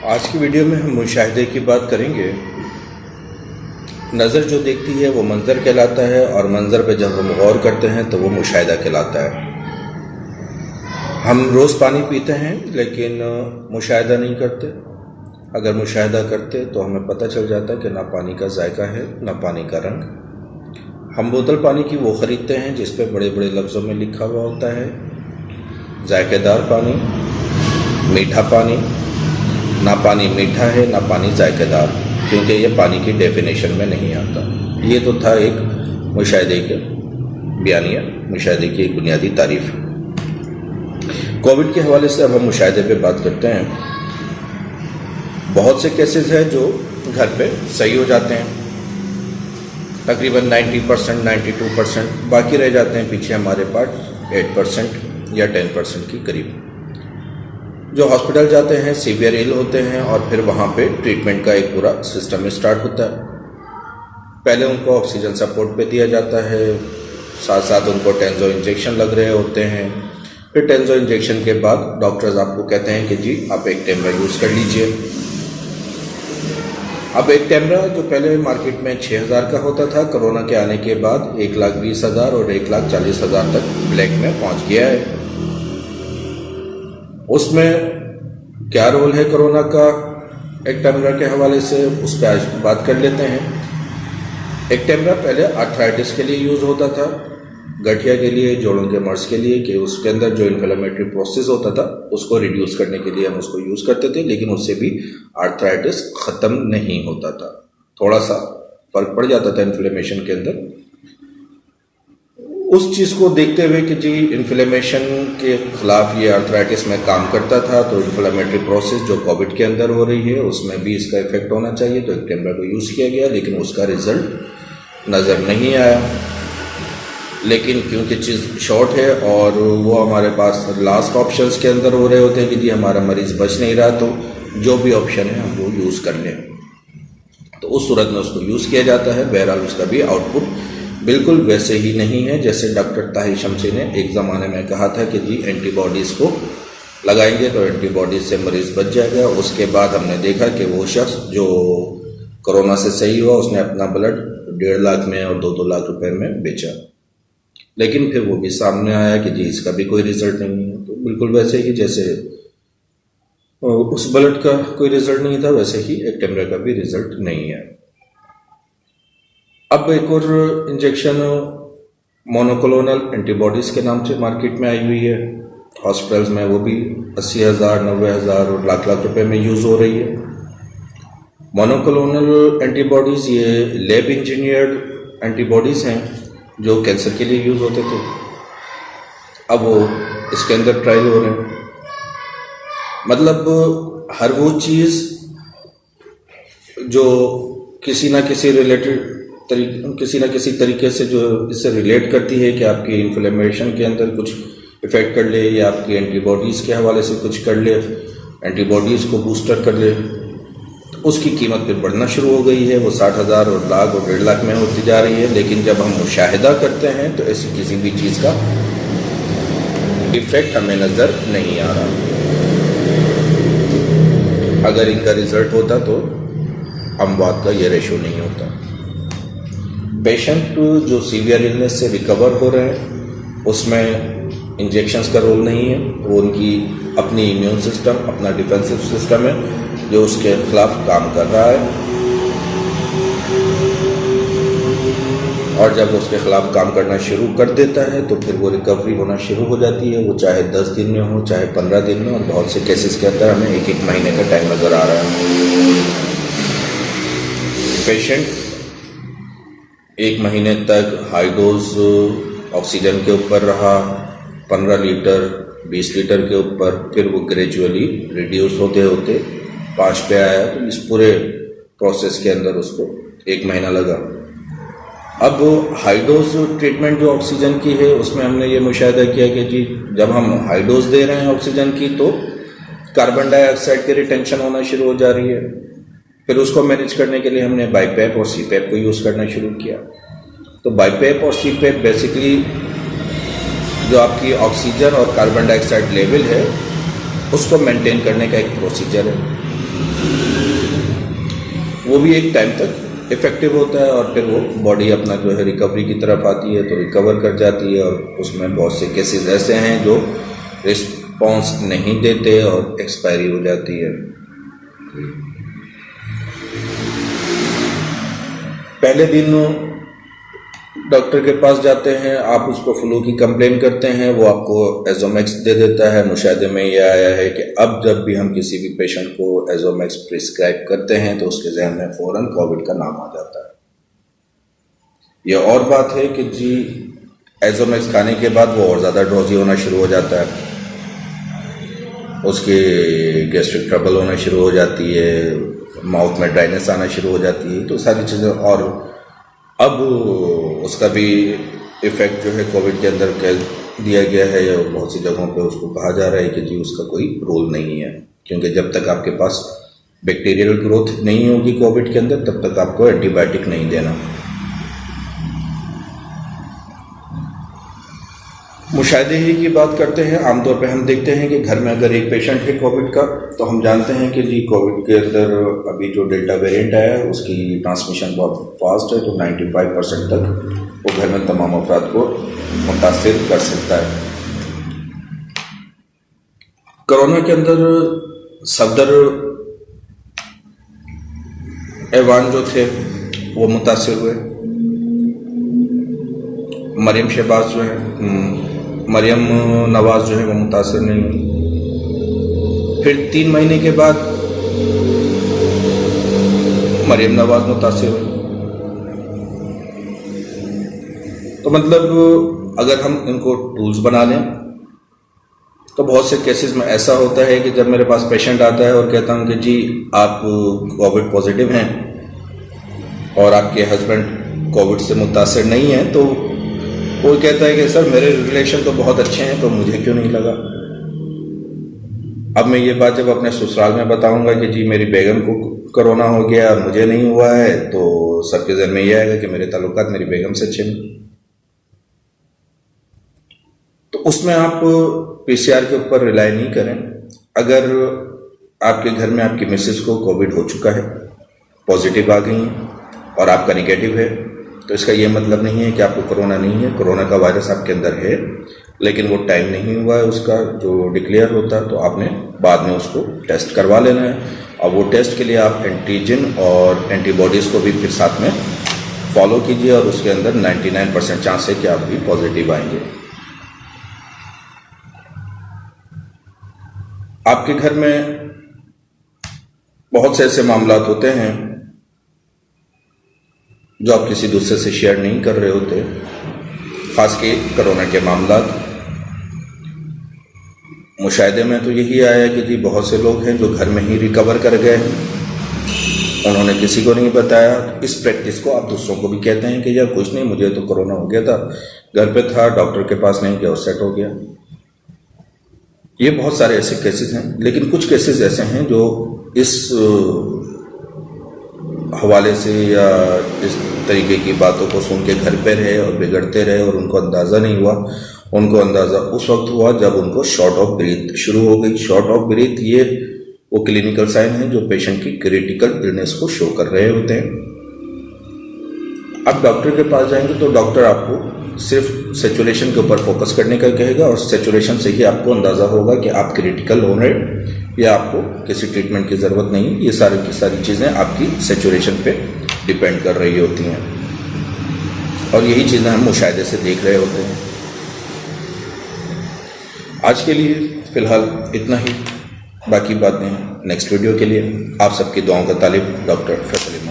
आज की वीडियो में हम मुशाहिदे की बात करेंगे। नज़र जो देखती है वो मंज़र कहलाता है और मंज़र पे जब हम गौर करते हैं तो वो मुशाहिदा कहलाता है। हम रोज़ पानी पीते हैं लेकिन मुशाहिदा नहीं करते। अगर मुशाहिदा करते तो हमें पता चल जाता कि ना पानी का जायका है ना पानी का रंग। हम बोतल पानी की वो ख़रीदते हैं जिस पे बड़े बड़े लफ्ज़ों में लिखा हुआ होता है जायकेदार पानी, मीठा पानी। ना पानी मीठा है ना पानी जायकेदार, क्योंकि ये पानी की डेफिनेशन में नहीं आता। ये तो था एक मुशाहिदे के बयानिया, मुशाहिदे की एक बुनियादी तारीफ़। कोविड के हवाले से अब हम मुशाहिदे पे बात करते हैं। बहुत से केसेस हैं जो घर पे सही हो जाते हैं, तकरीबन 90%, 92%, बाकी रह जाते हैं पीछे हमारे पास 8% या 10% के करीब, जो हॉस्पिटल जाते हैं, सीवियर इल होते हैं और फिर वहाँ पे ट्रीटमेंट का एक पूरा सिस्टम स्टार्ट होता है। पहले उनको ऑक्सीजन सपोर्ट पे दिया जाता है, साथ साथ उनको टेंजो इंजेक्शन लग रहे होते हैं। फिर टेंजो इंजेक्शन के बाद डॉक्टर्स आपको कहते हैं कि जी आप एक टेमरा यूज़ कर लीजिए। अब एक टेमरा जो पहले मार्केट में 6,000 का होता था, कोरोना के आने के बाद 1,20,000 और 1,40,000 तक ब्लैक में पहुँच गया है। उसमें क्या रोल है कोरोना का एक टेमरा के हवाले से, उस पर आज बात कर लेते हैं। एक टेमरा पहले आर्थराइटिस के लिए यूज़ होता था, गठिया के लिए, जोड़ों के मर्ज के लिए, कि उसके अंदर जो इन्फ्लेमेटरी प्रोसेस होता था उसको रिड्यूस करने के लिए हम उसको यूज़ करते थे, लेकिन उससे भी आर्थराइटिस ख़त्म नहीं होता था। थोड़ा सा फर्क पड़ जाता था इन्फ्लेमेशन के अंदर। उस चीज़ को देखते हुए कि जी इन्फ्लेमेशन के ख़िलाफ़ ये आर्थराइटिस में काम करता था, तो इन्फ्लेमेटरी प्रोसेस जो कोविड के अंदर हो रही है उसमें भी इसका इफेक्ट होना चाहिए, तो एक टेमरा को यूज़ किया गया, लेकिन उसका रिज़ल्ट नज़र नहीं आया। लेकिन क्योंकि चीज़ शॉर्ट है और वो हमारे पास लास्ट ऑप्शंस के अंदर हो रहे होते हैं कि जी हमारा मरीज़ बच नहीं रहा, तो जो भी ऑप्शन है हम वो यूज़ कर लें, तो उस सूरत में उसको यूज़ किया जाता है। बहरहाल उसका भी आउटपुट बिल्कुल वैसे ही नहीं है जैसे डॉक्टर ताहिर शमसी ने एक ज़माने में कहा था कि जी एंटीबॉडीज़ को लगाएंगे तो एंटीबॉडीज़ से मरीज़ बच जाएगा। उसके बाद हमने देखा कि वो शख्स जो कोरोना से सही हुआ उसने अपना ब्लड 1.5 लाख में और 2-2 लाख रुपए में बेचा, लेकिन फिर वो भी सामने आया कि जी इसका भी कोई रिजल्ट नहीं है। तो बिल्कुल वैसे ही जैसे उस ब्लड का कोई रिजल्ट नहीं था, वैसे ही एक टेमरा का भी रिजल्ट नहीं है। अब एक और इंजेक्शन मोनोक्लोनल एंटीबॉडीज़ के नाम से मार्केट में आई हुई है, हॉस्पिटल्स में वो भी 80,000, 90,000 और लाख लाख रुपए में यूज़ हो रही है। मोनोक्लोनल एंटीबॉडीज़ ये लैब इंजीनियर्ड एंटीबॉडीज़ हैं जो कैंसर के लिए यूज़ होते थे। अब वो इसके अंदर ट्रायल हो रहे हैं। मतलब हर वो चीज़ जो किसी ना किसी तरीके से जो इससे रिलेट करती है कि आपकी इन्फ्लेमेशन के अंदर कुछ इफ़ेक्ट कर ले या आपकी एंटीबॉडीज़ के हवाले से कुछ कर ले, एंटीबॉडीज़ को बूस्टर कर ले, तो उसकी कीमत फिर बढ़ना शुरू हो गई है। वो 60,000 और लाख और 1.5 लाख में होती जा रही है। लेकिन जब हम मुशाहिदा करते हैं तो ऐसी किसी भी चीज़ का इफ़ेक्ट हमें नज़र नहीं आ रहा। अगर इनका रिज़ल्ट होता तो अमवात का ये रेशो नहीं होता। पेशेंट जो सीवियर इलनेस से रिकवर हो रहे हैं उसमें इंजेक्शंस का रोल नहीं है, वो उनकी अपनी इम्यून सिस्टम, अपना डिफेंसिव सिस्टम है जो उसके खिलाफ काम कर रहा है, और जब उसके खिलाफ काम करना शुरू कर देता है तो फिर वो रिकवरी होना शुरू हो जाती है। वो चाहे 10 दिन में हो, चाहे 15 दिन में, और बहुत से केसेस के अंदर हमें 1-1 महीने का टाइम नज़र आ रहा है। पेशेंट 1 महीने तक हाई डोज ऑक्सीजन के ऊपर रहा, 15 लीटर 20 लीटर के ऊपर, फिर वो ग्रेजुअली रिड्यूस होते होते 5 पे आया। तो इस पूरे प्रोसेस के अंदर उसको 1 महीना लगा। अब हाई डोज ट्रीटमेंट जो ऑक्सीजन की है उसमें हमने ये मुशाहिदा किया कि जी जब हम हाई डोज दे रहे हैं ऑक्सीजन की तो कार्बन डाइऑक्साइड की रिटेंशन होना शुरू हो जा रही है। फिर उसको मैनेज करने के लिए हमने बाईपैप और सीपैप को यूज़ करना शुरू किया। तो बाईपैप और सीपैप बेसिकली जो आपकी ऑक्सीजन और कार्बन डाइऑक्साइड लेवल है उसको मेंटेन करने का एक प्रोसीजर है। वो भी एक टाइम तक इफ़ेक्टिव होता है और फिर वो बॉडी अपना जो है रिकवरी की तरफ आती है तो रिकवर कर जाती है। और उसमें बहुत से केसेस ऐसे हैं जो रिस्पॉन्स नहीं देते और एक्सपायरी हो जाती है। पहले दिन डॉक्टर के पास जाते हैं, आप उसको फ्लू की कंप्लेन करते हैं, वो आपको एजोमैक्स दे देता है। मुशाहिदे में ये आया है कि अब जब भी हम किसी भी पेशेंट को एजोमैक्स प्रिस्क्राइब करते हैं तो उसके जहन में फ़ौरन कोविड का नाम आ जाता है। ये और बात है कि जी एजोमैक्स खाने के बाद वो और ज़्यादा ड्रॉजी होना शुरू हो जाता है, उसके गैस्ट्रिक ट्रबल होना शुरू हो जाती है, माउथ में ड्राइनेस आना शुरू हो जाती है, तो सारी चीज़ें। और अब उसका भी इफ़ेक्ट जो है कोविड के अंदर कह दिया गया है या बहुत सी जगहों पे उसको कहा जा रहा है कि जी उसका कोई रोल नहीं है, क्योंकि जब तक आपके पास बैक्टीरियल ग्रोथ नहीं होगी कोविड के अंदर तब तक आपको एंटीबायोटिक नहीं देना। मुशाहिदे ही की बात करते हैं। आमतौर पे हम देखते हैं कि घर में अगर एक पेशेंट है कोविड का तो हम जानते हैं कि जी कोविड के अंदर अभी जो डेल्टा वेरिएंट आया है उसकी ट्रांसमिशन बहुत फास्ट है, तो 95% तक वो घर में तमाम अफराद को मुतासिर कर सकता है। कोरोना के अंदर सदर ऐवान जो थे वो मुतासिर हुए, मरियम शहबाज जो है, मरियम नवाज जो है वो मुतासिर नहीं हुई। फिर 3 महीने के बाद मरियम नवाज मुतासिर हुई। तो मतलब अगर हम इनको टूल्स बना लें तो बहुत से केसेस में ऐसा होता है कि जब मेरे पास पेशेंट आता है और कहता हूँ कि जी आप कोविड पॉजिटिव हैं और आपके हस्बैंड कोविड से मुतासिर नहीं हैं, तो वो कहता है कि सर मेरे रिलेशन तो बहुत अच्छे हैं तो मुझे क्यों नहीं लगा। अब मैं ये बात जब अपने ससुराल में बताऊंगा कि जी मेरी बेगम को कोरोना हो गया और मुझे नहीं हुआ है तो सबके ज़हन में ये आएगा कि मेरे ताल्लुकात मेरी बेगम से अच्छे नहीं। तो उसमें आप पीसीआर के ऊपर रिलाई नहीं करें। अगर आपके घर में आपकी मिसेस को कोविड हो चुका है, पॉजिटिव आ गई है और आपका निगेटिव है, तो इसका ये मतलब नहीं है कि आपको कोरोना नहीं है। कोरोना का वायरस आपके अंदर है, लेकिन वो टाइम नहीं हुआ है उसका जो डिक्लेयर होता है, तो आपने बाद में उसको टेस्ट करवा लेना है। और वो टेस्ट के लिए आप एंटीजन और एंटीबॉडीज़ को भी फिर साथ में फॉलो कीजिए और उसके अंदर 99% चांस है कि आप भी पॉजिटिव आएंगे। आपके घर में बहुत से ऐसे मामलात होते हैं जो आप किसी दूसरे से शेयर नहीं कर रहे होते, खास के कोरोना के मामलात। मुशाहिदे में तो यही आया कि जी बहुत से लोग हैं जो घर में ही रिकवर कर गए, उन्होंने किसी को नहीं बताया। इस प्रैक्टिस को आप दूसरों को भी कहते हैं कि यार कुछ नहीं, मुझे तो कोरोना हो गया था, घर पे था, डॉक्टर के पास नहीं गया और सेट हो गया। ये बहुत सारे ऐसे केसेस हैं, लेकिन कुछ केसेस ऐसे हैं जो इस हवाले से या इस तरीके की बातों को सुन के घर पे रहे और बिगड़ते रहे और उनको अंदाज़ा नहीं हुआ। उनको अंदाज़ा उस वक्त हुआ जब उनको शॉर्ट ऑफ ब्रीथ शुरू हो गई। शॉर्ट ऑफ ब्रीथ ये वो क्लिनिकल साइन है जो पेशेंट की क्रिटिकल इलनेस को शो कर रहे होते हैं। अब डॉक्टर के पास जाएंगे तो डॉक्टर आपको सिर्फ सेचुरेशन के ऊपर फोकस करने का कहेगा और सेचुरेशन से ही आपको अंदाज़ा होगा कि आप क्रिटिकल हो रहे या आपको किसी ट्रीटमेंट की ज़रूरत नहीं। ये सारी की सारी चीज़ें आपकी सेचुरेशन पे डिपेंड कर रही होती हैं और यही चीज़ें हम मुशाहिदे से देख रहे होते हैं। आज के लिए फ़िलहाल इतना ही, बाकी बातें नेक्स्ट वीडियो के लिए। आप सबकी दुआओं का तालिब, डॉक्टर फैसल।